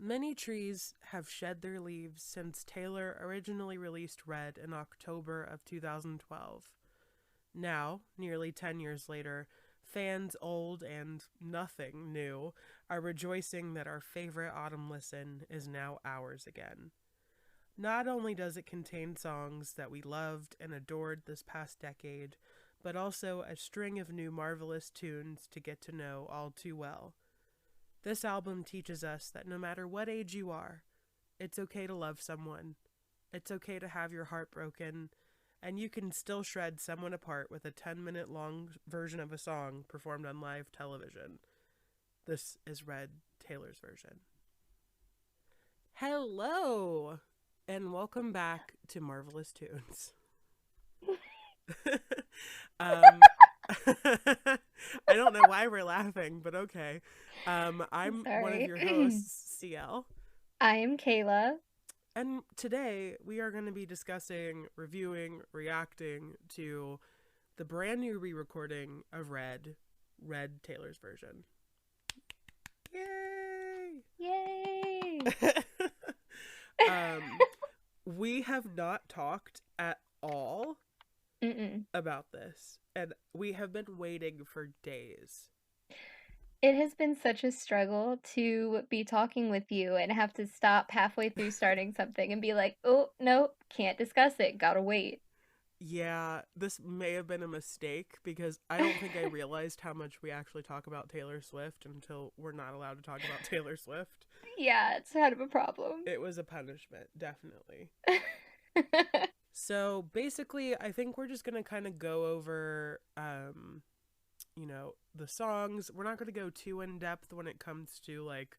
Many trees have shed their leaves since Taylor originally released Red in October of 2012. Now, nearly 10 years later, fans old and nothing new are rejoicing that our favorite autumn listen is now ours again. Not only does it contain songs that we loved and adored this past decade, but also a string of new marvelous tunes to get to know all too well. This album teaches us that no matter what age you are, it's okay to love someone. It's okay to have your heart broken, and you can still shred someone apart with a 10-minute long version of a song performed on live television. This is Red, Taylor's version. Hello, and welcome back to Marvelous Tunes. I don't know why we're laughing, but okay. I'm one of Sorry. your hosts, CL. I am Kayla. And today we are going to be discussing, reviewing, reacting to the brand new re-recording of Red Taylor's version. Yay! Yay! um, we have not talked at all about this, and we have been waiting for days. It has been such a struggle to be talking with you and have to stop halfway through starting something and be like, oh, no, can't discuss it. Gotta wait. Yeah, this may have been a mistake because I don't think I realized how much we actually talk about Taylor Swift until we're not allowed to talk about Taylor Swift. Yeah, it's kind of a problem. It was a punishment, definitely. So basically, I think we're just going to kind of go over, the songs. We're not going to go too in depth when it comes to like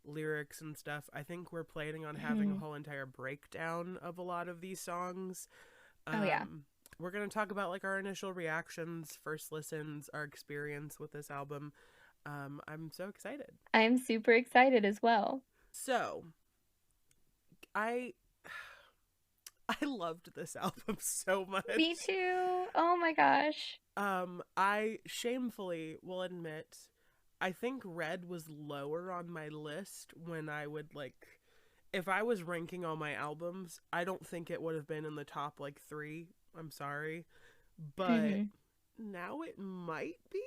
lyrics and stuff. I think we're planning on having a whole entire breakdown of a lot of these songs. Oh, yeah. We're going to talk about like our initial reactions, first listens, our experience with this album. I'm so excited. I'm super excited as well. So, I loved this album so much. Me too. Oh my gosh. I shamefully will admit, I think Red was lower on my list when I would like, if I was ranking all my albums, I don't think it would have been in the top like 3. I'm sorry. But now it might be.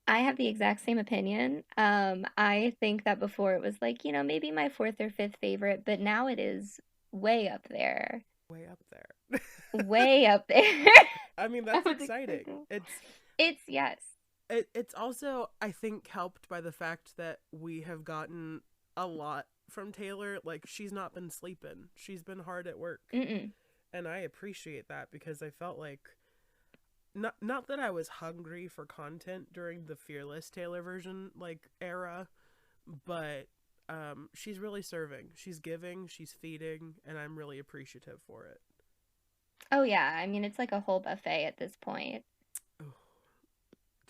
I have the exact same opinion. I think that before it was like, maybe my fourth or fifth favorite, but now it is way up there. Way up there. Way up there. I mean, that's exciting. Yes. It's also, I think, helped by the fact that we have gotten a lot from Taylor. Like, she's not been sleeping. She's been hard at work. And I appreciate that because I felt like, not that I was hungry for content during the Fearless Taylor version, like, era, but she's really serving. She's giving, she's feeding, and I'm really appreciative for it. Oh, yeah. I mean, it's like a whole buffet at this point. Oh,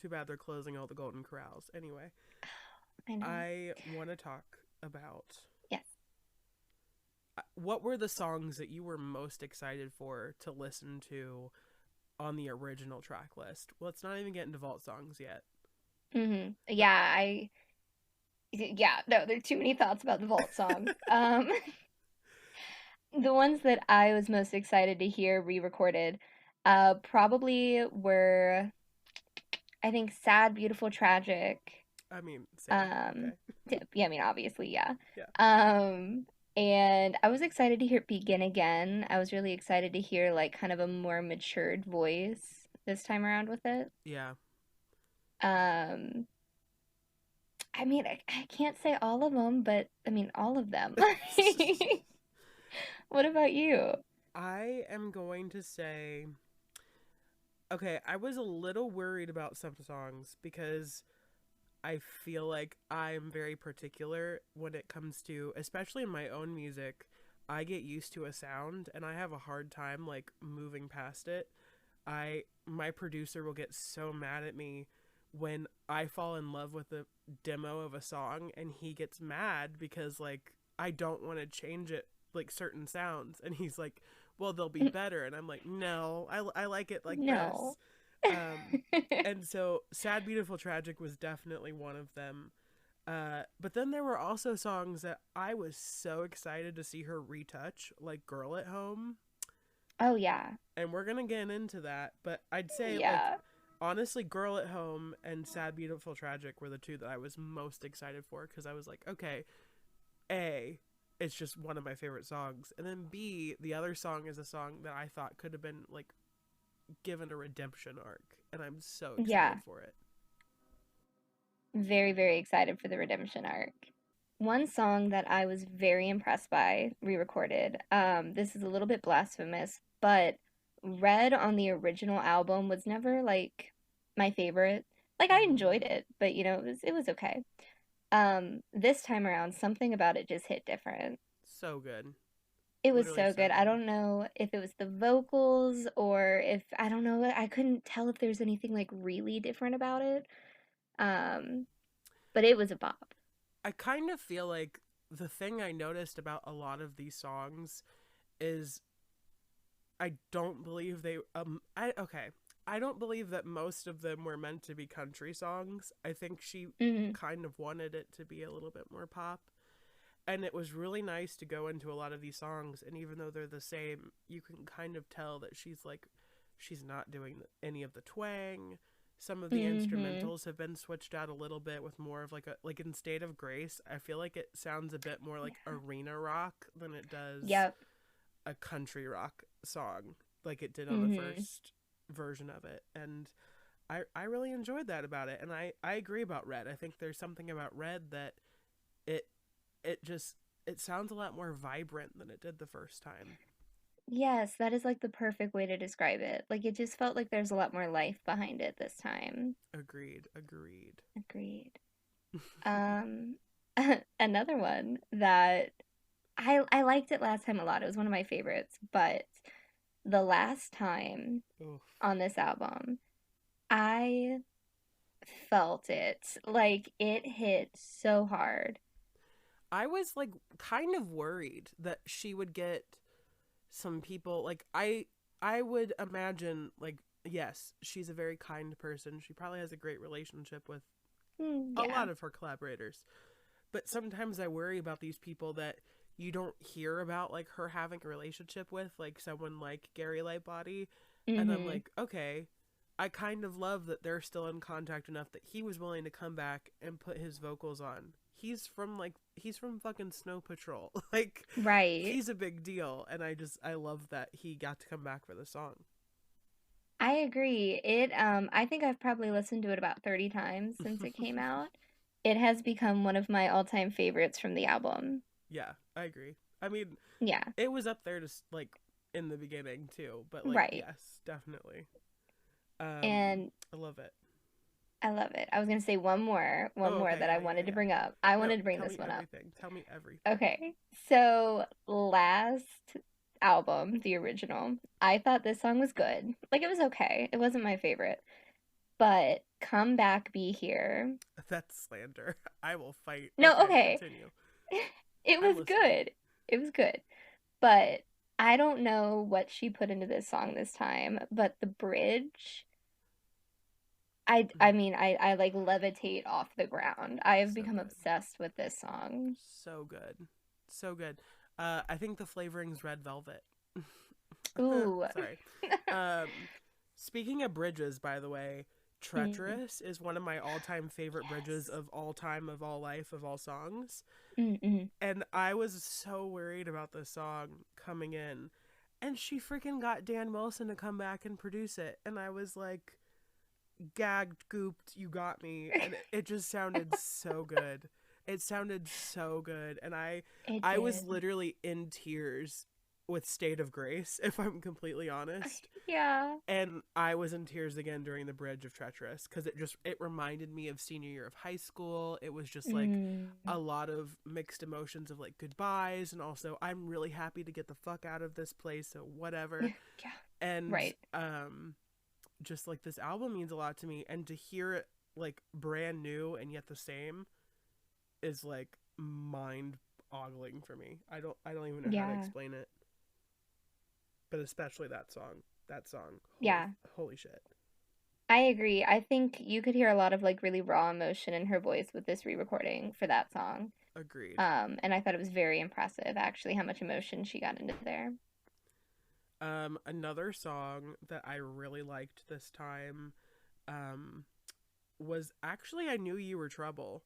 too bad they're closing all the Golden Corrals. Anyway, I know. I want to talk about... Yes. What were the songs that you were most excited for to listen to on the original track list? Well, let's not even get into Vault songs yet. Yeah, no, there are too many thoughts about the Vault songs. The ones that I was most excited to hear re-recorded probably were, I think, Sad, Beautiful, Tragic. I mean, same. Okay. Yeah, I mean, obviously, yeah. Yeah. And I was excited to hear Begin Again. I was really excited to hear like kind of a more matured voice this time around with it. Yeah. I mean, I can't say all of them, but I mean, all of them. What about you? I am going to say, okay, I was a little worried about some songs because I feel like I'm very particular when it comes to, especially in my own music, I get used to a sound and I have a hard time like moving past it. My producer will get so mad at me when I fall in love with a demo of a song and he gets mad because like I don't want to change it, like certain sounds, and he's like, well, they'll be better, and I'm like, no, I like it like No. this. And so Sad, Beautiful, Tragic was definitely one of them. But then there were also songs that I was so excited to see her retouch, like Girl at Home. Oh yeah. And we're going to get into that. But I'd say, like, Yeah. honestly, Girl at Home and Sad, Beautiful, Tragic were the two that I was most excited for because I was like, okay, A, it's just one of my favorite songs. And then B, the other song is a song that I thought could have been, like, given a redemption arc. And I'm so Yeah. excited for it. Very, very excited for the redemption arc. One song that I was very impressed by, re-recorded. This is a little bit blasphemous, but Red on the original album was never like my favorite. Like I Mm, enjoyed it, but it was okay. This time around, something about it just hit different. so good. It was Literally so so good. I good. don't know if it was the vocals or if I don't know. I couldn't tell if there's anything like really different about it. Um, but it was a bop. I kind of feel like the thing I noticed about a lot of these songs is I don't believe they I okay. I don't believe that most of them were meant to be country songs. I think she Hmm. kind of wanted it to be a little bit more pop. And it was really nice to go into a lot of these songs and even though they're the same, you can kind of tell that she's not doing any of the twang. Some of the Hmm. instrumentals have been switched out a little bit with more of like a like in State of Grace, I feel like it sounds a bit more like arena rock than it does Yep. a country rock song like it did on the Hmm. first version of it. And I really enjoyed that about it. And I agree about Red. I think there's something about Red that it it just it sounds a lot more vibrant than it did the first time. Yes, that is like the perfect way to describe it. Like it just felt like there's a lot more life behind it this time. Agreed, agreed. Agreed. Um, another one that I liked it last time a lot. It was one of my favorites, but the last time Oof. on this album, I felt it. Like it hit so hard. I was like kind of worried that she would get some people like I would imagine like yes, she's a very kind person. She probably has a great relationship with a Yeah. lot of her collaborators. But sometimes I worry about these people that you don't hear about like her having a relationship with, like someone like Gary Lightbody. And I'm Mm-hmm. like, okay, I kind of love that they're still in contact enough that he was willing to come back and put his vocals on. He's from fucking Snow Patrol. Like Right. he's a big deal and I love that he got to come back for the song. I agree. I think I've probably listened to it about 30 times since it came out. It has become one of my all-time favorites from the album. Yeah, I agree. I mean, Yeah, it was up there to like in the beginning too, but like right. yes, definitely. And I love it. I love it. I was gonna say one Oh, more okay, that I yeah, yeah, wanted to yeah. bring up. I No, wanted to bring tell this me one up. everything. Tell me everything. Okay. So last album, the original, I thought this song was good. Like it was okay. It wasn't my favorite. But Come Back Be Here. That's slander. I will fight. No, Okay, okay. continue. It I'm was listening. good. It was good. But I don't know what she put into this song this time, but the bridge, I Mm, mean, I like levitate off the ground. I have so become good. obsessed with this song. So good. So good. I think the flavoring's red velvet. Ooh. Sorry. Um, speaking of bridges, by the way, Mm, Treacherous is one of my all-time favorite bridges yes. of all time, of all life, of all songs. Mm-mm. And I was so worried about this song coming in. And she freaking got Dan Wilson to come back and produce it. And I was like, gagged, gooped, you got me. And it just sounded so good. It sounded so good. And It I was did. literally in tears with State of Grace, if I'm completely honest. Yeah. And I was in tears again during the bridge of Treacherous because it reminded me of senior year of high school. It was just like Mm. a lot of mixed emotions of like goodbyes and also I'm really happy to get the fuck out of this place, so whatever. Yeah. And Right. just like this album means a lot to me and to hear it like brand new and yet the same is like mind ogling for me. I don't even know how to Yeah. explain it, but especially that song. That song. Holy Yeah. holy shit. I agree. I think you could hear a lot of like really raw emotion in her voice with this re-recording for that song. Agreed. And I thought it was very impressive actually how much emotion she got into there. Another song that I really liked this time um, was actually I Knew You Were Trouble.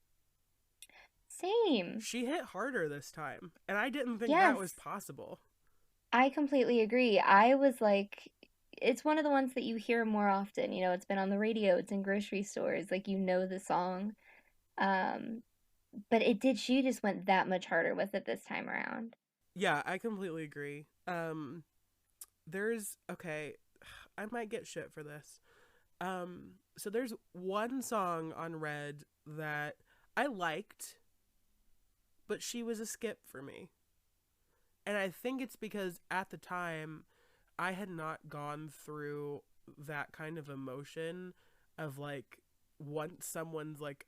Same. She hit harder this time, and I didn't think that Yes, was possible. I completely agree. I was like, it's one of the ones that you hear more often. You know, it's been on the radio, it's in grocery stores, like you know the song. Um, but it did, she just went that much harder with it this time around. Yeah, I completely agree. There's okay, I might get shit for this. So there's one song on Red that I liked, but she was a skip for me. And I think it's because at the time I had not gone through that kind of emotion of like once someone's like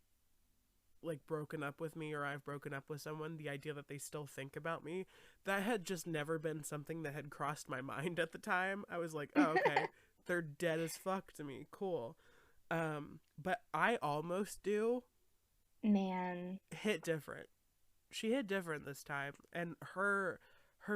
broken up with me or I've broken up with someone, the idea that they still think about me, that had just never been something that had crossed my mind at the time. I was like, oh, okay, they're dead as fuck to me. Cool. But I Almost Do Man. hit different. She hit different this time, and her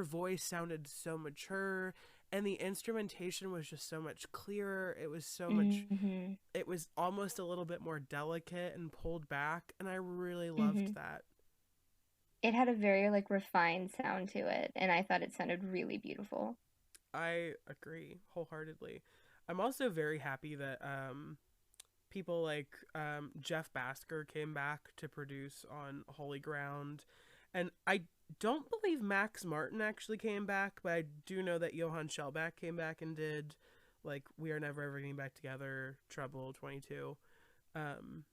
voice sounded so mature, and the instrumentation was just so much clearer. It was so much. Mm-hmm. It was almost a little bit more delicate and pulled back, and I really Mm-hmm. loved that. It had a very like refined sound to it, and I thought it sounded really beautiful. I agree wholeheartedly. I'm also very happy that people like Jeff Basker came back to produce on Holy Ground. And I don't believe Max Martin actually came back, but I do know that Johann Shellback came back and did like We Are Never Ever Getting Back Together, Trouble 22. Um,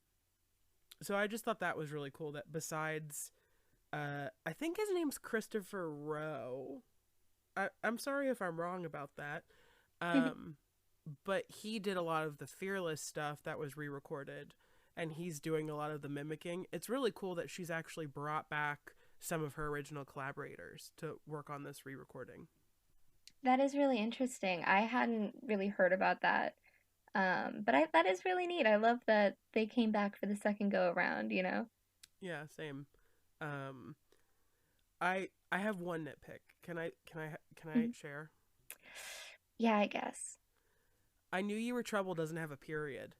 so I just thought that was really cool that besides, I think his name's Christopher Rowe. I'm sorry if I'm wrong about that. Um, but he did a lot of the Fearless stuff that was re-recorded, and he's doing a lot of the mimicking. It's really cool that she's actually brought back some of her original collaborators to work on this re-recording. That is really interesting. I hadn't really heard about that. But that is really neat. I love that they came back for the second go around, you know? Yeah, same. Um, I have one nitpick. Can I Mhm. share? Yeah, I guess. I Knew You Were Trouble doesn't have a period.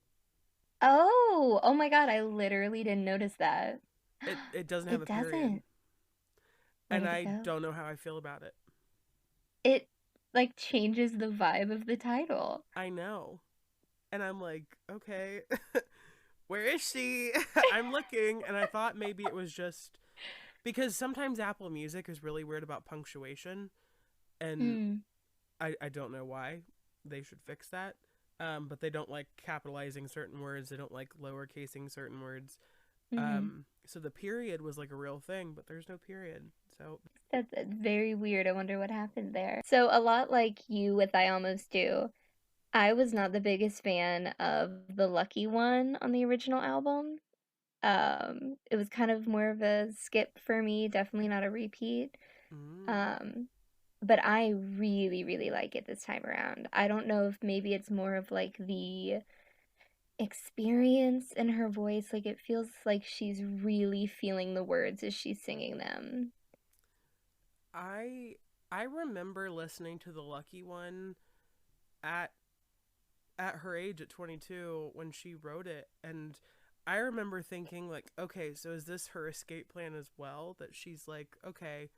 Oh my God, I literally didn't notice that. It doesn't have It a period, doesn't. Where and did it I go? don't know how I feel about it. It like changes the vibe of the title. I know, and I'm like, okay, where is she? I'm looking, and I thought maybe it was just because sometimes Apple Music is really weird about punctuation, and Hmm. I don't know why. They should fix that. But they don't like capitalizing certain words. They don't like lowercasing certain words. Mm-hmm. So the period was like a real thing, but there's no period. So That's very weird. I wonder what happened there. So a lot like you with I Almost Do, I was not the biggest fan of the Lucky One on the original album. It was kind of more of a skip for me, definitely not a repeat. mm, Um, but I really, really like it this time around. I don't know if maybe it's more of like the experience in her voice. Like it feels like she's really feeling the words as she's singing them. I I remember listening to the Lucky One at at her age at 22 when she wrote it, and I remember thinking like, okay, so is this her escape plan as well, that she's like, okay,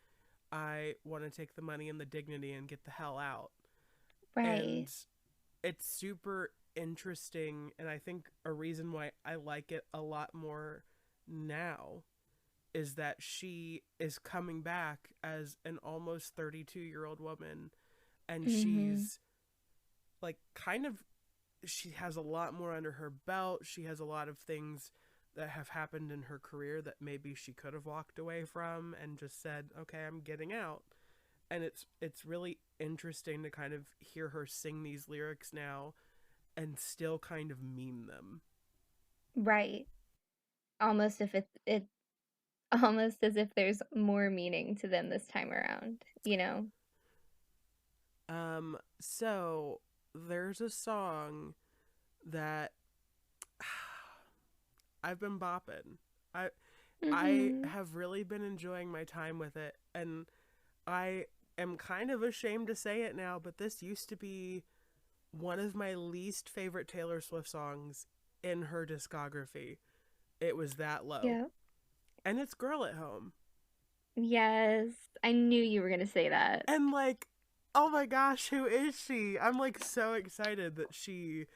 I want to take the money and the dignity and get the hell out. Right. And it's super interesting, and I think a reason why I like it a lot more now is that she is coming back as an almost 32-year-old woman, and Mm-hmm. she's like kind of she has a lot more under her belt. She has a lot of things that have happened in her career that maybe she could have walked away from and just said, "Okay, I'm getting out." And it's really interesting to kind of hear her sing these lyrics now and still kind of mean them. Right. Almost if it almost as if there's more meaning to them this time around, you know? So there's a song. that I've been bopping. I I Mm-hmm. have really been enjoying my time with it, and I am kind of ashamed to say it now, but this used to be one of my least favorite Taylor Swift songs in her discography. It was that low. Yeah. And it's Girl at Home. Yes. I knew you were gonna say that. And like, oh my gosh, who is she? I'm like so excited that she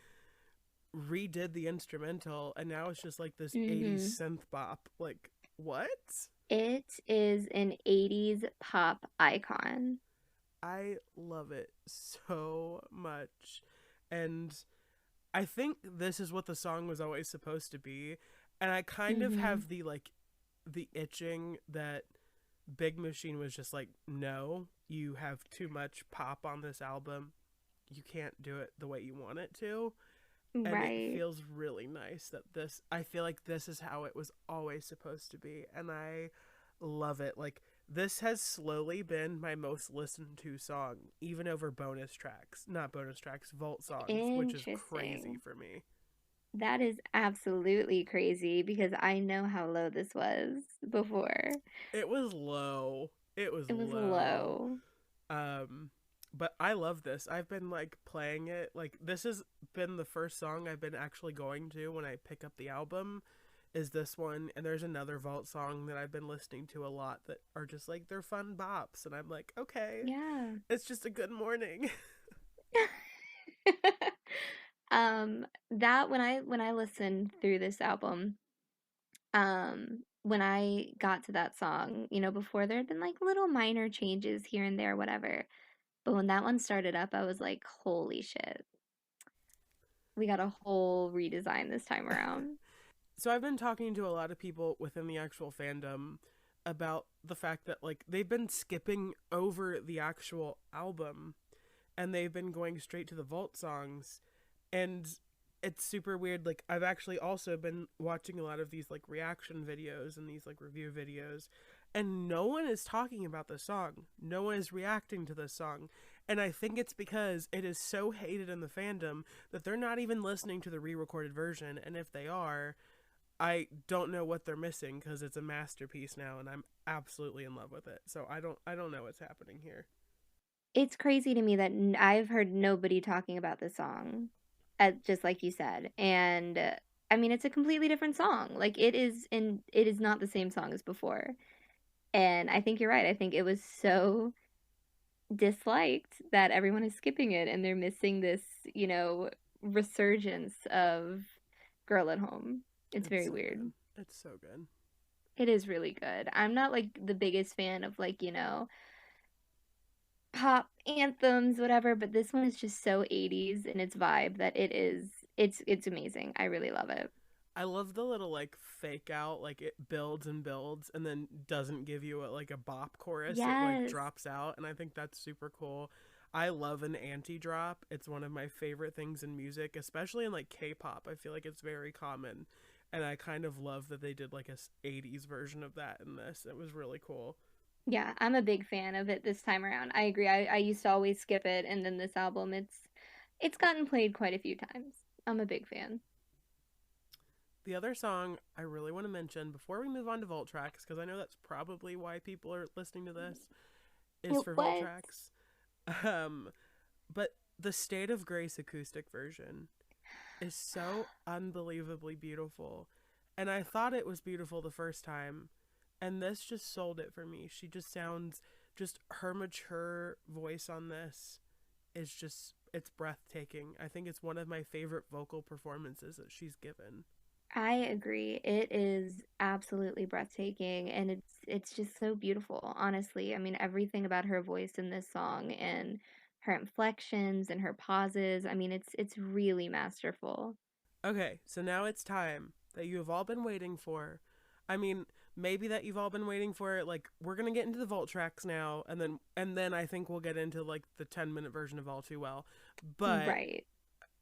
redid the instrumental and now it's just like this 80s Mm-hmm. synth bop. Like, what? It is an 80s pop icon. I love it so much. And I think this is what the song was always supposed to be. And I kind of Mm-hmm. have the itching that Big Machine was just like, no, you have too much pop on this album. You can't do it the way you want it to. And it Right. feels really nice that I feel like this is how it was always supposed to be. And I love it. Like, this has slowly been my most listened to song, even over bonus tracks. Not bonus tracks, vault songs, which is crazy Interesting. for me. That is absolutely crazy because I know how low this was before. It was low. It was It was low. low. Um, but I love this. I've been like playing it. Like, this has been the first song I've been actually going to when I pick up the album. Is this one, and there's another vault song that I've been listening to a lot that are just like they're fun bops, and I'm like, okay, Yeah. it's just a good morning. That when I listened through this album, when I got to that song, before there had been like little minor changes here and there, whatever. But when that one started up, I was like, holy shit. We got a whole redesign this time around. So I've been talking to a lot of people within the actual fandom about the fact that like they've been skipping over the actual album and they've been going straight to the vault songs, and it's super weird. Like, I've actually also been watching a lot of these like reaction videos and these like review videos, and no one is talking about the song, no one is reacting to this song, and I think it's because it is so hated in the fandom that they're not even listening to the re-recorded version, and if they are, I don't know what they're missing because it's a masterpiece now and I'm absolutely in love with it. So I don't know what's happening here. It's crazy to me that I've heard nobody talking about this song, just like you said. And I mean, it's a completely different song. Like it is not the same song as before. And I think you're right. I think it was so disliked that everyone is skipping it and they're missing this, you know, resurgence of Girl at Home. It's It's very so weird. good. It's so good. It is really good. I'm not like the biggest fan of like, pop anthems, whatever, but this one is just so 80s in its vibe that it's amazing. I really love it. I love the little like fake out, like it builds and builds and then doesn't give you like a bop chorus. It like Yes. drops out, and I think that's super cool. I love an anti drop. It's one of my favorite things in music, especially in like K-pop. I feel like it's very common, and I kind of love that they did like a 80s version of that in this. It was really cool. Yeah, I'm a big fan of it this time around. I agree. I used to always skip it, and then this album it's gotten played quite a few times. I'm a big fan. The other song I really want to mention before we move on to Vault Tracks, because I know that's probably why people are listening to this, is for Vault What? Tracks. Um, but the State of Grace acoustic version is so unbelievably beautiful. And I thought it was beautiful the first time, and this just sold it for me. She just sounds, just her mature voice on this is just, it's breathtaking. I think it's one of my favorite vocal performances that she's given. I agree. It is absolutely breathtaking and it's just so beautiful, honestly. I mean, everything about her voice in this song and her inflections and her pauses, I mean, it's really masterful. Okay, so now it's time that you have all been waiting for. I mean, maybe that you've all been waiting for it. Like, we're gonna get into the vault tracks now, and then I think we'll get into like the 10-minute version of All Too Well. But Right.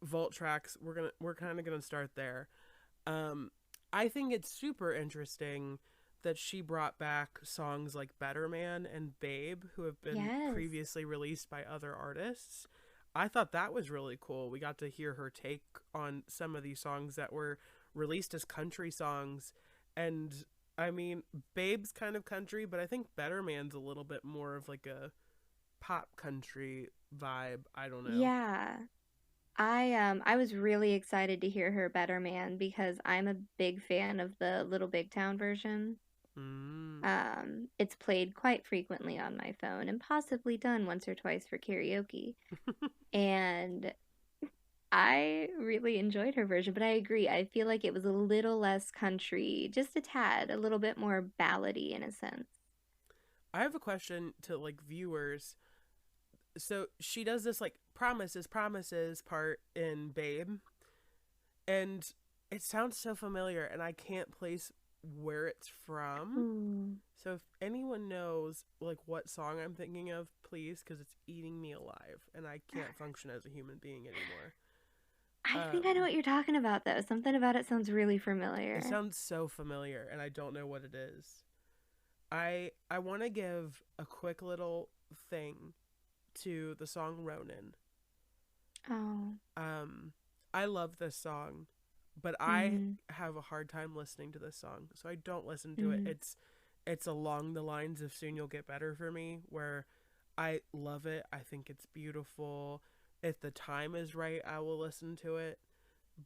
vault tracks, we're kind of gonna start there. Um, I think it's super interesting that she brought back songs like Better Man and Babe, who have been Yes. previously released by other artists. I thought that was really cool. We got to hear her take on some of these songs that were released as country songs. And I mean, Babe's kind of country, but I think Better Man's a little bit more of like a pop country vibe. I don't know. Yeah. I was really excited to hear her Better Man because I'm a big fan of the Little Big Town version. Mm. It's played quite frequently on my phone and possibly done once or twice for karaoke. And I really enjoyed her version, but I agree. I feel like it was a little less country, just a tad, a little bit more ballady in a sense. I have a question to like viewers. So she does this like promises, promises part in Babe, and it sounds so familiar, and I can't place where it's from. Ooh. So if anyone knows like what song I'm thinking of, please, because it's eating me alive, and I can't function as a human being anymore. I think I know Um, what you're talking about, though. Something about it sounds really it familiar. sounds so familiar, and I don't know what it is. I want to give a quick little thing to the song Ronin. Oh. Um, I love this song, but I Mm-hmm. have a hard time listening to this song, so I don't listen to it. Mm-hmm. It's along the lines of Soon You'll Get Better for me, where I love it. I think it's beautiful. If the time is right, I will listen to it.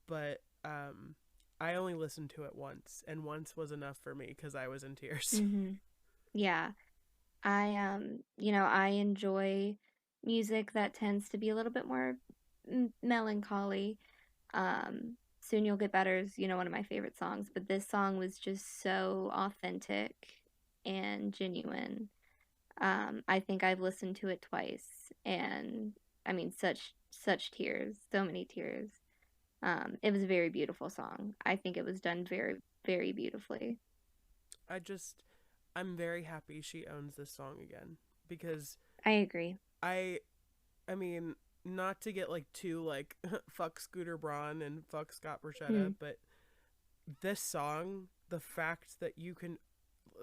But I only listened to it once, and once was enough for me because I was in tears. Mm-hmm. Yeah. I enjoy music that tends to be a little bit more melancholy. Soon You'll Get Better is, one of my favorite songs, but this song was just so authentic and genuine. I think I've listened to it twice, and I mean, such tears, so many tears. It was a very beautiful song. I think it was done very, very beautifully. I just I'm very happy she owns this song again because I agree. I I mean, not to get like too like fuck Scooter Braun and fuck Scott Hmm. Borchetta, but this song, the fact that you can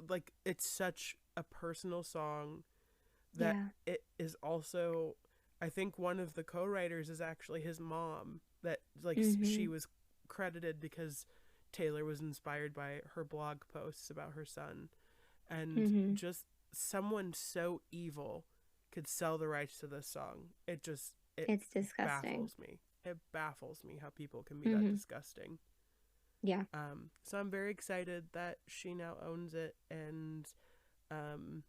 like it's such a personal song that Yeah. it is also I think one of the co-writers is actually his mom that like she Mm-hmm. was credited because Taylor was inspired by her blog posts about her son and Mm-hmm. just someone so evil could sell the rights to this song. It It's disgusting. baffles me. It baffles me how people can be that Mm-hmm. disgusting. Yeah. So I'm very excited that she now owns it and um,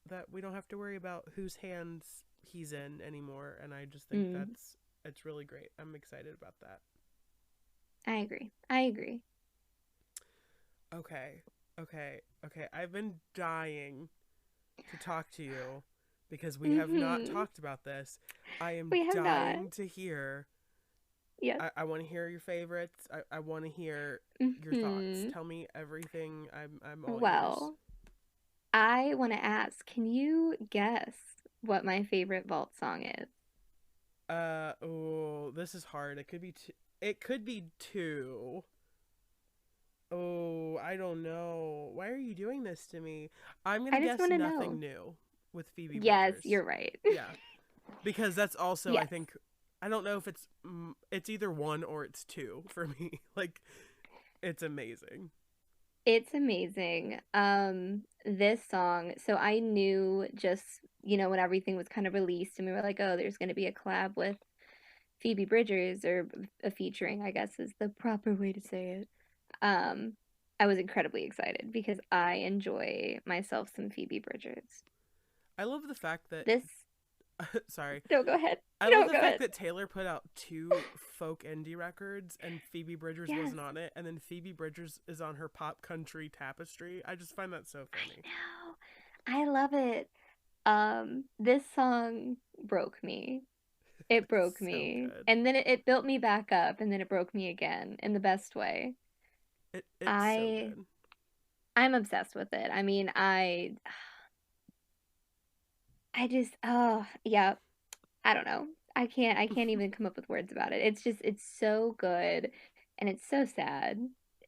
that we don't have to worry about whose hands he's in anymore. And I just think Mm. it's really great. I'm excited about that. I agree. I agree. Okay, okay. I've been dying to talk to you because we have not Mm-hmm. talked about this. I am We have not. dying to hear. Yes. I want to hear your favorites. I want to hear your thoughts. Mm-hmm. Tell me everything. I'm all ears. Well, I want to ask, can you guess what my favorite Vault song is? Oh, this is hard. It could be two. Oh, I don't know. Why are you doing this to me? I'm gonna I just guess want to know. nothing new with Phoebe Yes, Bridgers. you're right. Yeah, because that's also I Yes, think I don't know if it's either one or it's two for me. Like it's amazing. it's amazing. This song, so I knew just, when everything was kind of released and we were like, oh, there's going to be a collab with Phoebe Bridgers or a featuring, I guess is the proper way to say it. Um, I was incredibly excited because I enjoy myself some Phoebe Bridgers. I love the fact that This, sorry. no, go ahead. I love No, the go fact ahead. that Taylor put out two folk indie records and Phoebe Bridgers Yes, wasn't on it, and then Phoebe Bridgers is on her pop country tapestry. I just find that so I funny. know. I love it. This song broke me. It broke It's so me. good. And then it built me back up and then it broke me again in the best way. It's so I good. I'm obsessed with it. I mean, I just oh, yeah, I don't know. I can't even come up with words about it. It's so good and it's so sad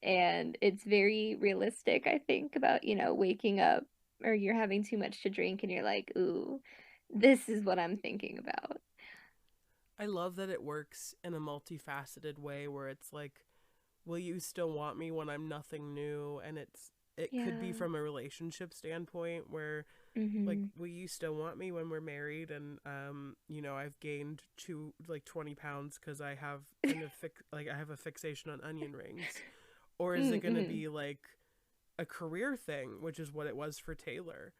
and it's very realistic, I think, about, waking up or you're having too much to drink and you're like, "Ooh, this is what I'm thinking about." I love that it works in a multifaceted way where it's like, will you still want me when I'm nothing new? And it could be Yeah. from a relationship standpoint where like, Mhm. will you still want me when we're married? And I've gained 20 pounds because I have like I have a fixation on onion rings. Or is it gonna Mhm. be like a career thing, which is what it was for Taylor?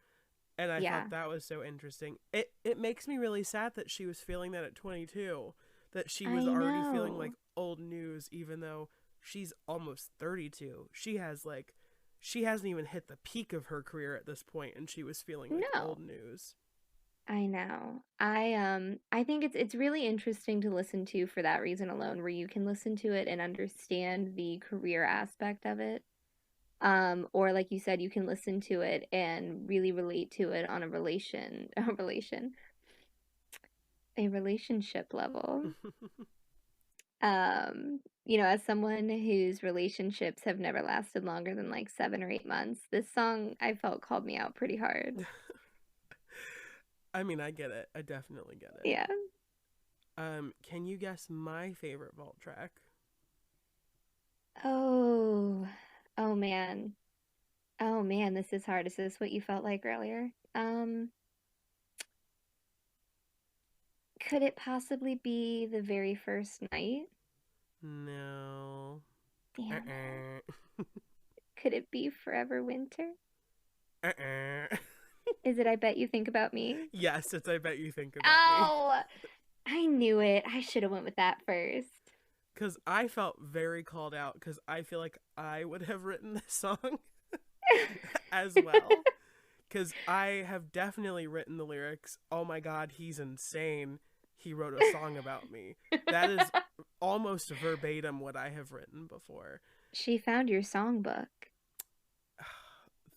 And I Yeah. thought that was so interesting. It makes me really sad that she was feeling that at 22, that she was I already feeling like know. old news, even though she's almost 32. She hasn't even hit the peak of her career at this point, and she was feeling like No. old news. I know. I think it's really interesting to listen to for that reason alone, where you can listen to it and understand the career aspect of it. Or like you said, you can listen to it and really relate to it on a a relationship level. As someone whose relationships have never lasted longer than like 7 or 8 months, this song I felt called me out pretty hard. I mean, I get it. I definitely get it. Yeah. Can you guess my favorite vault track? Oh, oh man. Oh man, this is hard. Is this what you felt like earlier? Could it possibly be the very first night? No. Damn it. Uh-uh. Could it be Forever Winter? Uh-uh. Is it I Bet You Think About Me? Yes, it's I Bet You Think About Me. Oh, I knew it. I should have went with that first. Because I felt very called out because I feel like I would have written this song as well. Because I have definitely written the lyrics, oh my god, he's insane. He wrote a song about me. That is almost verbatim what I have written before. She found your songbook.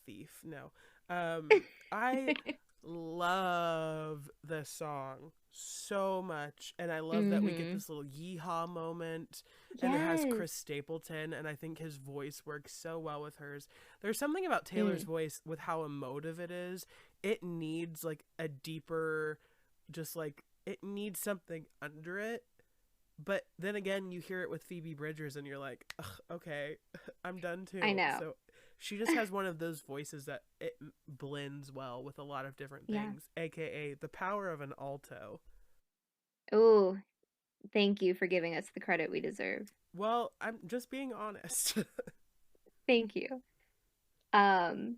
Thief, no. I love this song so much, and I love that we get Mm-hmm. this little yeehaw moment, and it has Yes. Chris Stapleton, and I think his voice works so well with hers. There's something about Taylor's Mm. voice with how emotive it is. It needs like a deeper, just like it needs something under it. But then again, you hear it with Phoebe Bridgers, and you're like, ugh, okay, I'm done I too. know. So she just has one of those voices that it blends well with a lot of different Yeah. things, aka the power of an alto. Oh, thank you for giving us the credit we deserve. Well, I'm just being honest. Thank you. Um,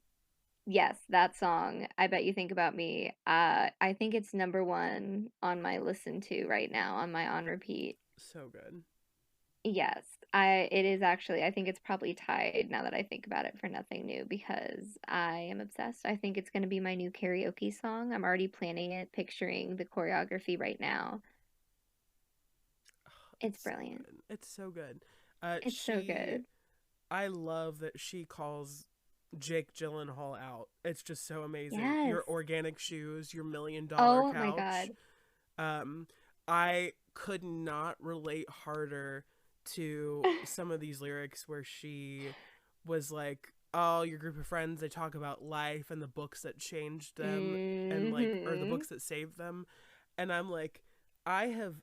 yes, that song, I Bet You Think About Me. I think it's number one on my listen to right now, on my on repeat. So good. Yes, it is actually. I think it's probably tied now that I think about it for Nothing New because I am obsessed. I think it's going to be my new karaoke song. I'm already planning it, picturing the choreography right now. It's It's so brilliant. good. It's so good. It's so good. I love that she calls Jake Gyllenhaal out. It's just so amazing. Yes. Your organic shoes, your $1 million Oh my couch. God. Um, I could not relate harder to some of these lyrics where she was like, "Oh, your group of friends, they talk about life and the books that changed them and like or the Hmm. books that saved them." And I'm like, I have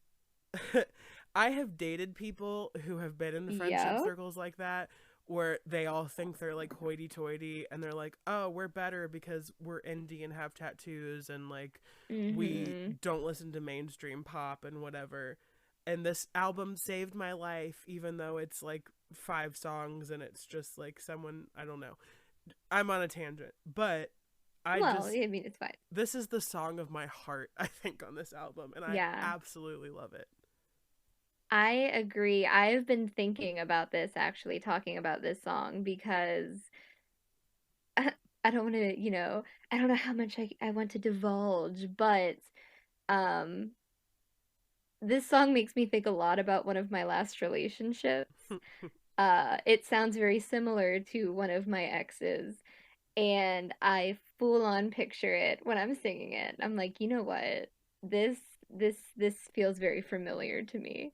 I have dated people who have been in friendship Yep. circles like that where they all think they're like hoity toity and they're like, oh, we're better because we're indie and have tattoos and like we Hmm. don't listen to mainstream pop and whatever. And this album saved my life, even though it's like 5 songs and it's just like someone, I don't know. I'm on a tangent, but I Well, just, I mean, it's fine. this is the song of my heart, I think, on this album. And I Yeah. absolutely love it. I agree. I've been thinking about this actually, talking about this song because I don't want to, I don't know how much I want to divulge, but um, this song makes me think a lot about one of my last relationships. It sounds very similar to one of my exes, and I full on picture it when I'm singing it. I'm like, you know what? This this feels very familiar to me.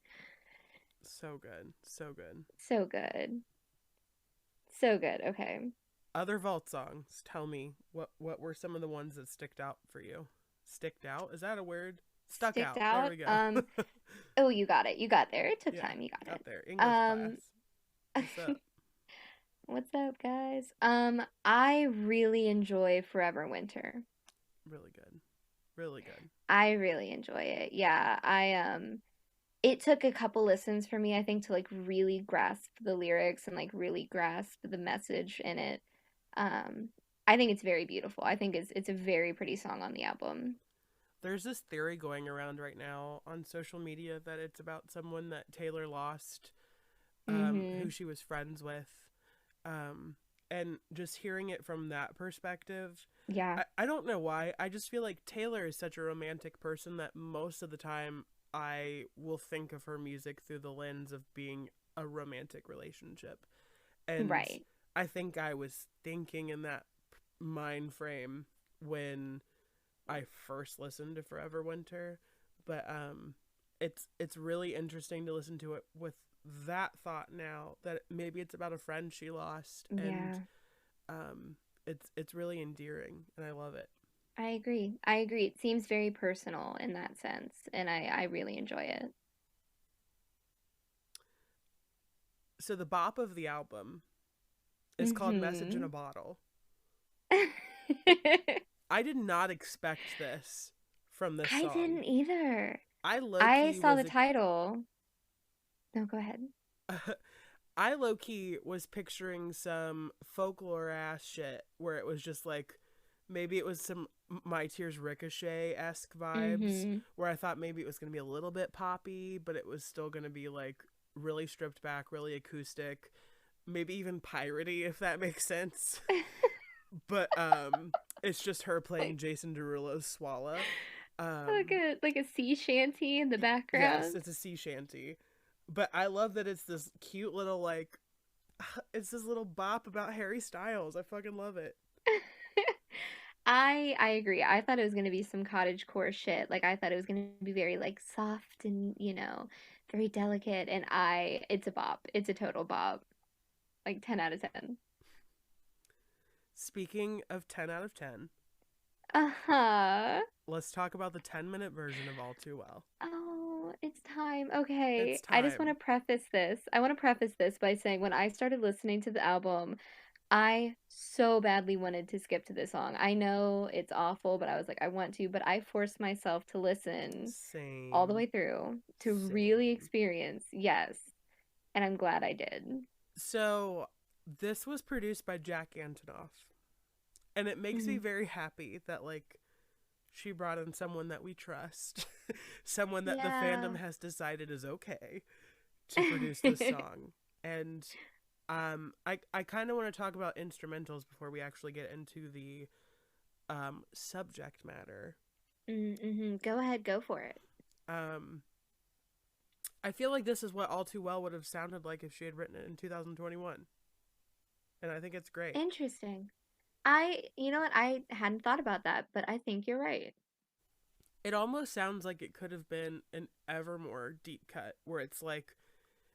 So good. So good. So good. So good. Okay. Other vault songs. Tell me what were some of the ones that sticked out for you? Sticked out? Is that a word? Stuck Sticked out. There out. we go. Oh, you got it. You got there. It took Yeah, time. You got got it. there. English class. Um, What's up? what's up, guys? I really enjoy Forever Winter. Really good. Really good. I really enjoy it. Yeah, it took a couple listens for me, I think, to like really grasp the lyrics and like really grasp the message in it. Um, I think it's very beautiful. I think it's a very pretty song on the album. There's this theory going around right now on social media that it's about someone that Taylor lost, Mm-hmm. who she was friends with. Um, and just hearing it from that perspective, Yeah. I don't know why. I just feel like Taylor is such a romantic person that most of the time I will think of her music through the lens of being a romantic relationship. And Right. I think I was thinking in that mind frame when I first listened to Forever Winter, but it's really interesting to listen to it with that thought now that maybe it's about a friend she lost, and Yeah. it's really endearing and I love it. I agree. I agree. It seems very personal in that sense, and I really enjoy it. So the bop of the album is called Message in Mm-hmm. a Bottle. I did not expect this from this I song. didn't either. I low I key saw was the title. No, go ahead. I low key was picturing some folklore ass shit where it was just like maybe it was some My Tears Ricochet esque vibes Mm-hmm. where I thought maybe it was gonna be a little bit poppy, but it was still gonna be like really stripped back, really acoustic, maybe even piratey if that makes sense. But it's just her playing Like Jason Derulo's Swalla. like Um a sea shanty in the yes, background. it's a sea shanty. But I love that it's this cute little like it's this little bop about Harry Styles. I fucking love it. I agree. I thought it was gonna be some cottagecore shit. Like I thought it was gonna be very like soft and, very delicate. And it's a bop. It's a total bop. Like 10 out of 10. Speaking of 10 out of 10, Uh-huh. let's talk about the 10-minute version of All Too Well. Oh, it's time. It's Okay. I just want to time. preface this. I want to preface this by saying when I started listening to the album, I so badly wanted to skip to this song. I know it's awful, but I was like, I want to, but I forced myself to listen all the Same. way through to really Same. experience, yes. And I'm glad I did. So, this was produced by Jack Antonoff. And it makes me Mhm. very happy that, like, she brought in someone that we trust, someone that the Yeah. fandom has decided is okay to produce this song. And I kind of want to talk about instrumentals before we actually get into the subject matter. Mm-hmm. Go ahead, go for it. Um, I feel like this is what All Too Well would have sounded like if she had written it in 2021, and I think it's great. Interesting. You know what? I hadn't thought about that, but I think you're right. It almost sounds like it could have been an Evermore deep cut, where it's like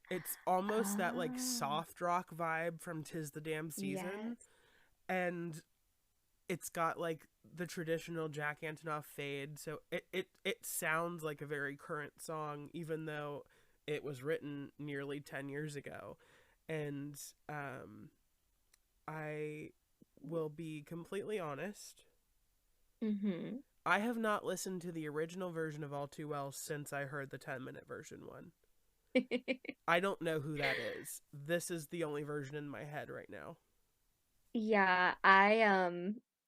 it's almost that like Oh, soft rock vibe from "'Tis the Damn Season," yes. and it's got like the traditional Jack Antonoff fade, so it sounds like a very current song, even though it was written nearly 10 years ago. And I will be completely honest. Mm-hmm. I have not listened to the original version of All Too Well since I heard the 10-minute version one. I don't know who that is. This is the only version in my head right now. Yeah, I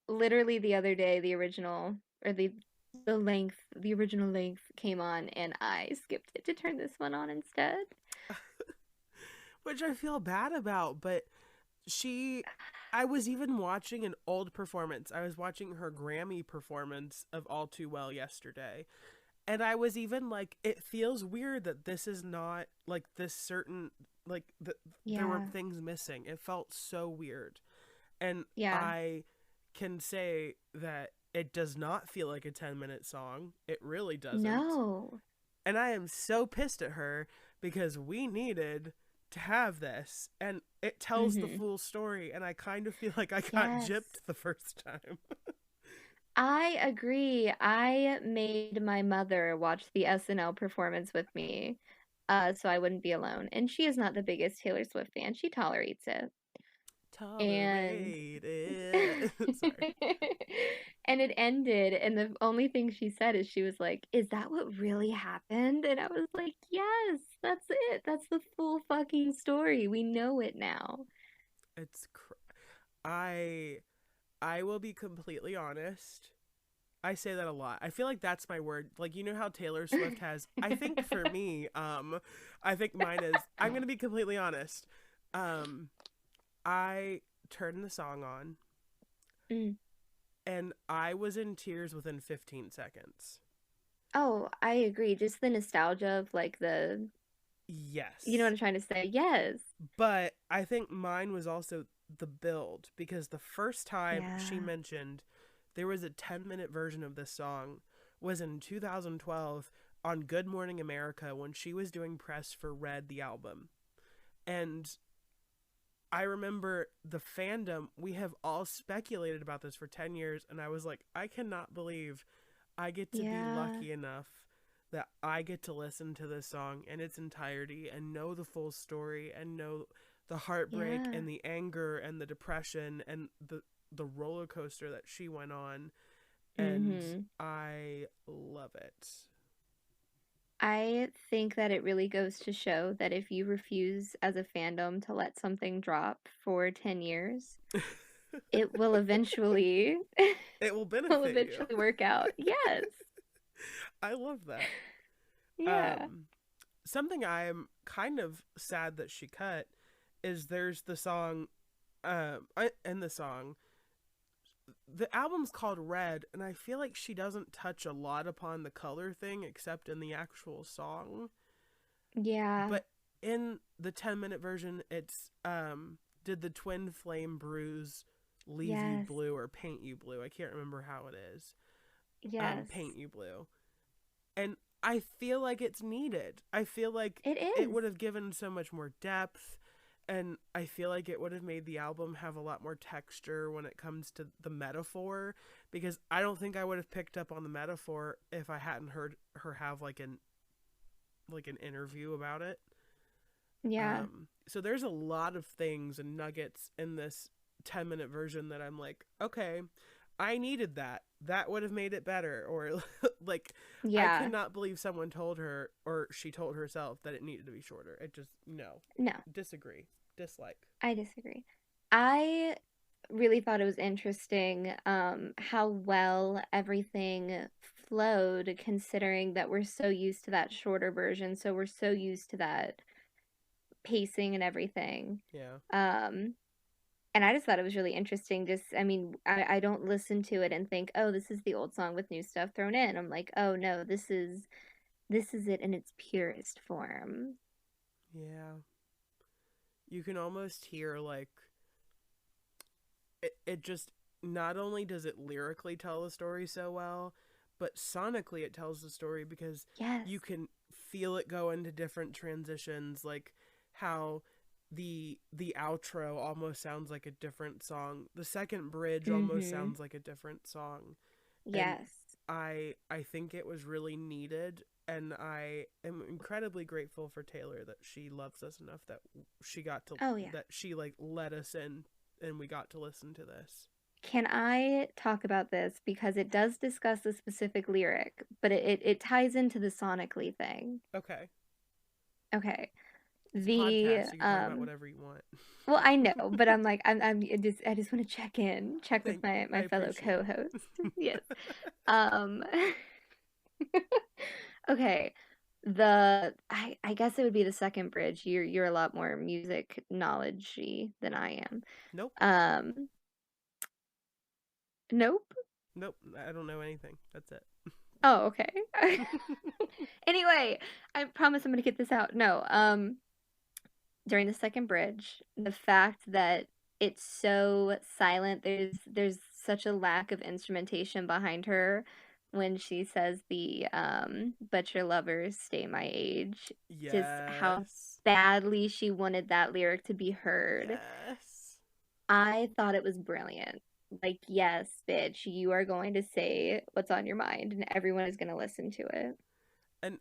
literally the other day the original or the original length came on and I skipped it to turn this one on instead. Which I feel bad about, but she I was even watching an old performance. I was watching her Grammy performance of All Too Well yesterday. And I was even like it feels weird that this is not like this certain like there were Yeah. things missing. It felt so weird. And Yeah. I can say that it does not feel like a 10-minute song. It really doesn't. No. And I am so pissed at her because we needed to have this and it tells the Mm-hmm. full story and I kind of feel like I got Yes. gypped the first time. I agree. I made my mother watch the SNL performance with me, so I wouldn't be alone. And she is not the biggest Taylor Swift fan. She tolerates it. And Tolerate it. Sorry. and it ended, and the only thing she said is she was like, "Is that what really happened?" And I was like, "Yes, that's it. That's the full fucking story. We know it now." It's I I will be completely honest. I say that a lot. I feel like that's my word. Like, you know how Taylor Swift has, I think for me, I think mine is, I'm going to be completely honest. Um I turned the song on Mm. and I was in tears within 15 seconds. Oh, I agree. Just the nostalgia of like you know what Yes. I'm trying to say? Yes. But I think mine was also the build because the first time she Yeah. mentioned there was a 10-minute version of this song was in 2012 on Good Morning America when she was doing press for Red the album. And I remember the fandom, we have all speculated about this for 10 years and I was like, I cannot believe I get to be Yeah. lucky enough that I get to listen to this song in its entirety and know the full story and know the heartbreak Yeah. and the anger and the depression and the roller coaster that she went on, and Mm-hmm. I love it. I think that it really goes to show that if you refuse as a fandom to let something drop for 10 years, it will eventually It will will benefit you. eventually work out. Yes. I love that. Yeah. Um Something I'm kind of sad that she cut is there's the song in the song the album's called Red, and I feel like she doesn't touch a lot upon the color thing except in the actual song. Yeah. But in the 10-minute version, it's did the twin flame bruise leave you Yes. blue or paint you blue? I can't remember how it is. Yes. Paint you blue. And I feel like it's needed. I feel like It it is. would have given so much more depth, and I feel like it would have made the album have a lot more texture when it comes to the metaphor, because I don't think I would have picked up on the metaphor if I hadn't heard her have like an interview about it. Yeah. So there's a lot of things and nuggets in this 10-minute version that I'm like, okay, I needed that. That would have made it better. Or like, I Yeah. cannot believe someone told her or she told herself that it needed to be shorter. It just, no. No, Disagree. Dislike. I disagree. I really thought it was interesting how well everything flowed, considering that we're so used to that shorter version. So we're so used to that pacing and everything. Yeah. Um, and I just thought it was really interesting. Just, I mean, I don't listen to it and think, oh, this is the old song with new stuff thrown in. I'm like, oh no, this is it in its purest form. Yeah. You can almost hear like it just not only does it lyrically tell the story so well, but sonically it tells the story because Yes. you can feel it go into different transitions, like how the outro almost sounds like a different song. The second bridge almost Mm-hmm. sounds like a different song. And Yes. I think it was really needed, and I am incredibly grateful for Taylor that she loves us enough that she got to Oh yeah. that she like let us in and we got to listen to this. Can I talk about this because it does discuss a specific lyric, but it ties into the sonically thing. Okay. Okay. It's a The podcast. You can talk about whatever you want. well, I know, but I'm like I just want to check with Thank my I fellow appreciate co-host. it. Yes. Um okay. I guess it would be the second bridge. You're a lot more music knowledgey than I am. Nope. Um nope. Nope. I don't know anything. That's it. Oh, okay. Anyway, I promise I'm gonna get this out. No, during the second bridge, the fact that it's so silent, there's such a lack of instrumentation behind her when she says the but your lovers stay my age. Just how Yes. badly she wanted that lyric to be heard. Yes. I thought it was brilliant. Like, yes, bitch, you are going to say what's on your mind, and everyone is going to listen to it.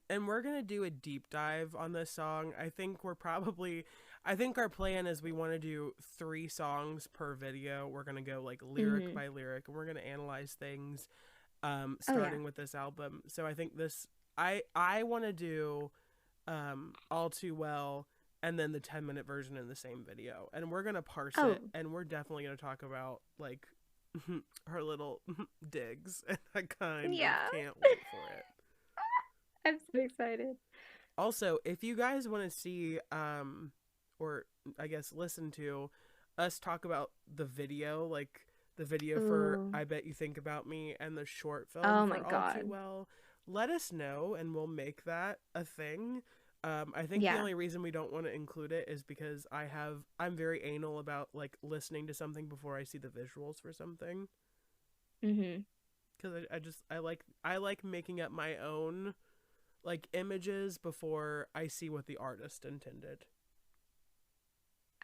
And we're gonna do a deep dive on this song. I think our plan is we want to do 3 songs per video. We're gonna go like lyric Hmm. by lyric, and we're gonna analyze things, Oh, yeah. starting with this album. So I think I want to do All Too Well, and then the 10-minute version in the same video, and we're gonna parse Oh, it, and we're definitely gonna talk about like her little digs, and I kind of yeah. can't wait for it. I'm so excited. Also, if you guys want to see, or I guess listen to us talk about the video, like the video for Ooh. I Bet You Think About Me and the short film Oh my for All Too God. Well, let us know and we'll make that a thing. I think the Yeah. only reason we don't want to include it is because I'm very anal about like listening to something before I see the visuals for something. Hmm. Because I like making up my own like images before I see what the artist intended.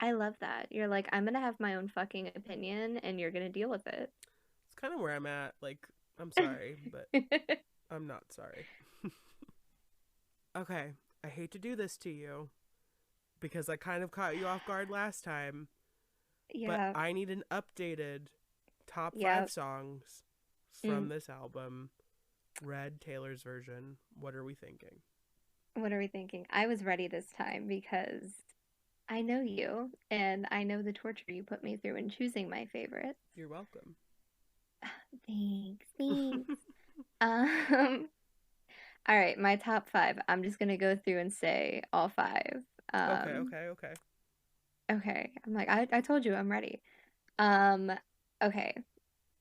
I love that. You're like, I'm gonna have my own fucking opinion, and you're gonna deal with it. It's kind of where I'm at. Like, I'm sorry, but I'm not sorry. Okay, I hate to do this to you because I kind of caught you off guard last time, but Yeah. I need an updated top Yeah. 5 songs from Mm. this album. Red Taylor's version. What are we thinking? What are we thinking? I was ready this time because I know you, and I know the torture you put me through in choosing my favorites. You're welcome. Thanks, thanks. Um, all right, my top five. I'm just gonna go through and say all five. Okay, Um, okay, okay. okay. I'm like, I told you I'm ready. Um, okay.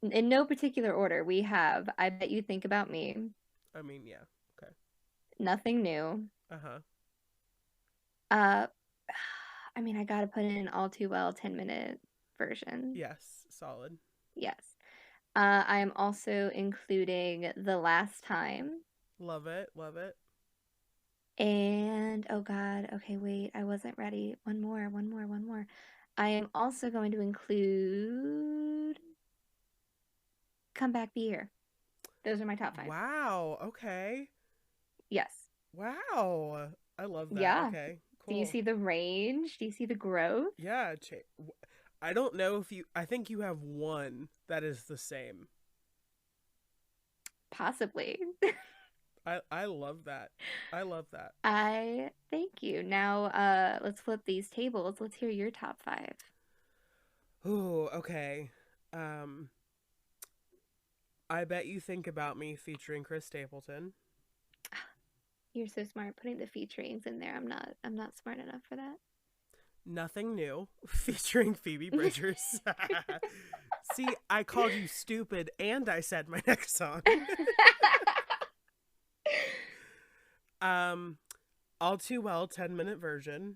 In no particular order, we have I Bet You Think About Me, I mean, yeah. Okay. Nothing New. Uh huh. Uh, I mean, I gotta put in All Too Well 10-minute version. Yes, solid. Yes. I am also including The Last Time. Love it, love it. And oh God, okay, wait, I wasn't ready. One more, one more, one more. I am also going to include Come Back Be Here. Those are my top five. Wow. Okay. Yes. Wow. I love that. Yeah. Okay. Do you Cool. see the range? Do you see the growth? Yeah. I don't know if you. I think you have one that is the same. Possibly. I love that. I love that. I thank you. Now, let's flip these tables. Let's hear your top five. Oh. Okay. Um. I Bet You Think About Me featuring Chris Stapleton. You're so smart putting the featurings in there. I'm not smart enough for that. Nothing New featuring Phoebe Bridgers. See, I called you stupid and I said my next song. um, All Too Well 10-minute version.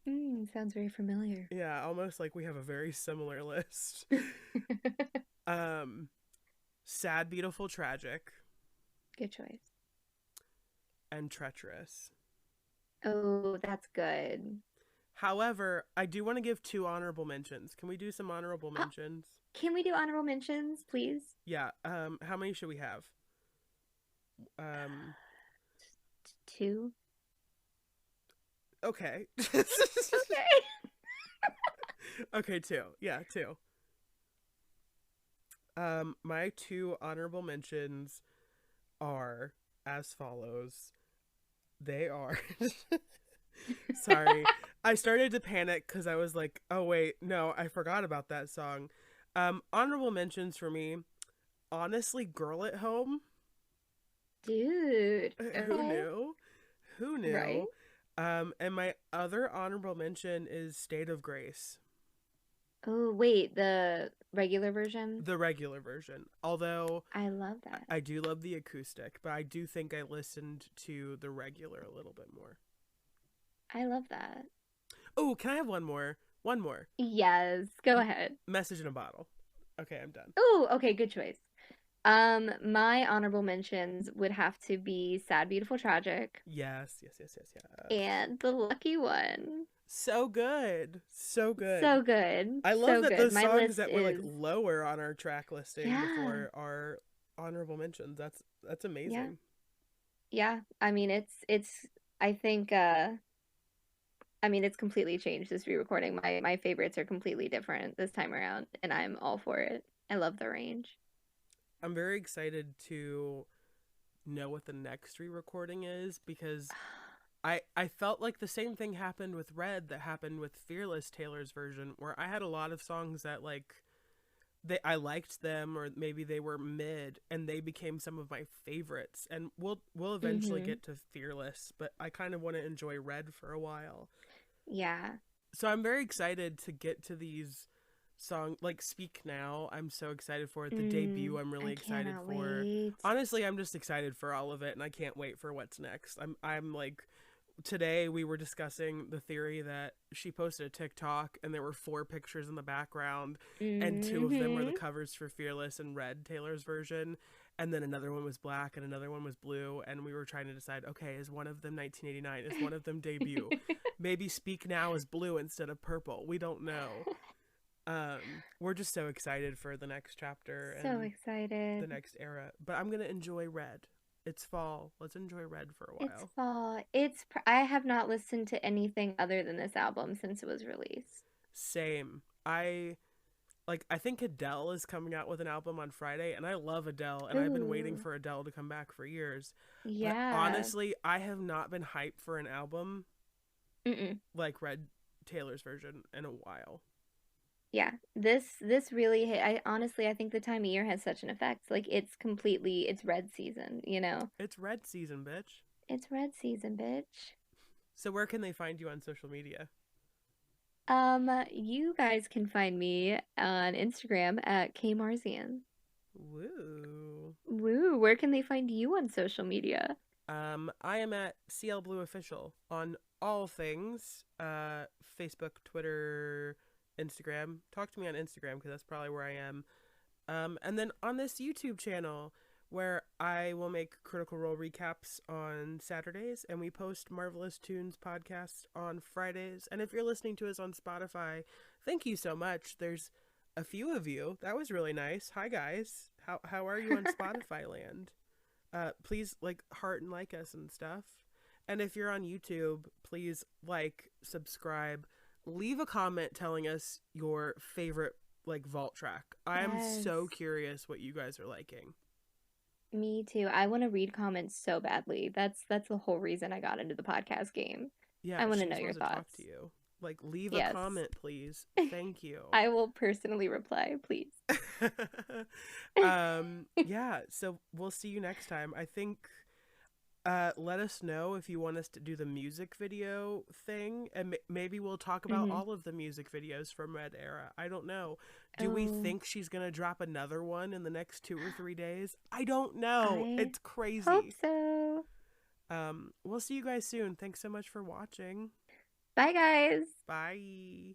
Sounds very familiar. Yeah, almost like we have a very similar list. Um, Sad, Beautiful, Tragic, Good choice. and Treacherous. Oh, that's good. However, I do want to give 2 honorable mentions. Can we do some honorable Oh, mentions? can we do honorable mentions, please? Yeah. How many should we have? Um. Two. Okay. Okay. Okay, 2. Yeah, 2. My 2 honorable mentions are as follows. They are. Sorry. I started to panic because I was like, oh, wait, no, I forgot about that song. Honorable mentions for me. Honestly, Girl at Home. Dude. Who Okay. knew? Who Right. knew? And my other honorable mention is State of Grace, Oh, wait, the regular version? the regular version. Although I love that. I do love the acoustic, but I do think I listened to the regular a little bit more. I love that. Oh, can I have one more? One more. Yes, go ahead. Message in a Bottle. Okay, I'm done. Oh, okay, good choice. My honorable mentions would have to be Sad, Beautiful, Tragic Yes, yes, yes, yes, yes. and The Lucky One. So good. So good. So good. I love So that good. those My songs list that were like is, lower on our track listing yeah. before are honorable mentions. That's Yeah. amazing. Yeah. I mean, I think I mean, it's completely changed this re-recording. My favorites are completely different this time around, and I'm all for it. I love the range. I'm very excited to know what the next re-recording is because I felt like the same thing happened with Red that happened with Fearless Taylor's version, where I had a lot of songs that like I liked them or maybe they were mid and they became some of my favorites. And we'll eventually Mm-hmm. get to Fearless, but I kind of want to enjoy Red for a while. Yeah. So I'm very excited to get to these songs like Speak Now. I'm so excited for it. The debut I'm I really excited cannot for. wait. Honestly, I'm just excited for all of it and I can't wait for what's next. I'm like today we were discussing the theory that she posted a TikTok and there were 4 pictures in the background and 2 of them were the Mm-hmm. covers for Fearless and Red Taylor's version and then another one was black and another one was blue and we were trying to decide, okay, is one of them 1989, is one of them debut, maybe Speak Now is blue instead of purple, we don't know. We're just so excited for the next chapter So and the excited. next era, but I'm gonna enjoy Red. It's fall, let's enjoy Red for a It's while. fall. I have not listened to anything other than this album since it was released. Same. I think Adele is coming out with an album on Friday and I love Adele and I've been waiting Ooh. for Adele to come back for years. But Yeah. honestly, I have not been hyped for an album Mm-mm. like Red Taylor's version in a while. Yeah. This really hit. I honestly I think the time of year has such an effect. Like it's red season, you know. It's Red season, bitch. It's red season, bitch. So where can they find you on social media? You guys can find me on Instagram at kmarzian. Woo. Woo, where can they find you on social media? I am at CL Blue Official on all things. Facebook, Twitter, Instagram. Talk to me on Instagram because that's probably where I am. And then on this YouTube channel where I will make Critical Role recaps on Saturdays and we post Marvelous Tunes podcasts on Fridays. And if you're listening to us on Spotify, thank you so much. There's a few of you. That was really nice. Hi guys. How are you on Spotify land? Please like heart and like us and stuff. And if you're on YouTube, please like, subscribe, leave a comment telling us your favorite like vault track. I'm so Yes, curious what you guys are liking. me too. I want to read comments so badly. That's the whole reason I got into the podcast game. Yeah, I want she to know just your wants to talk thoughts. to you. Like, leave a Yes. comment, please. Thank you. I will personally reply, please. Yeah, so we'll see you next time. I think let us know if you want us to do the music video thing and maybe we'll talk about Hmm. all of the music videos from Red Era. I don't know. Do we Oh, think she's going to drop another one in the next 2 or 3 days? I don't know. I It's hope crazy. so. We'll see you guys soon. Thanks so much for watching. Bye, guys. Bye.